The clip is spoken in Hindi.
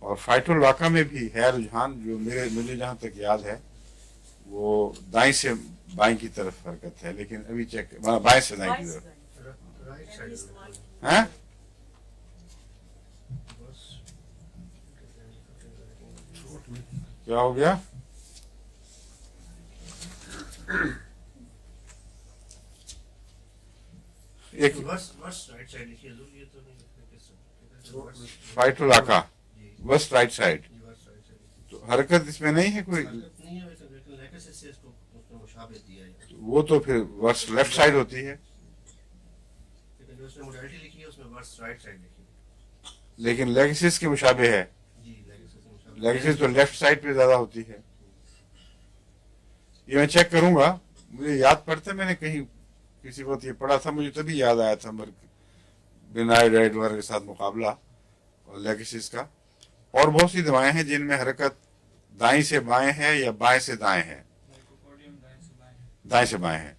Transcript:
और फाइटुल वाक़ा में भी है रुझान, जो मुझे जहाँ तक याद है वो दाएं से बाएं की तरफ हरकत है, लेकिन अभी चेक, बाएं से दाएं की तरफ है। क्या हो गया? एक फाइटुल वाक़ा वेस्ट राइट साइड, तो हरकत इसमें नहीं है कोई, वो तो फिर वर्स लेफ्ट साइड होती है, लेकिन लेगसिस के मुशाबे है, लेगसिस तो लेफ्ट साइड पे ज्यादा होती है। ये मैं चेक करूंगा, मुझे याद पड़ता है मैंने कहीं किसी वक्त ये पढ़ा था, मुझे तभी याद आया था बिन आयोडाइड वगैरह के साथ मुकाबला और लेगसिस का। और बहुत सी दवाएं हैं जिनमें हरकत दाएं से बाएं है या बाएं से दाएं है, दाएं से बाएं है।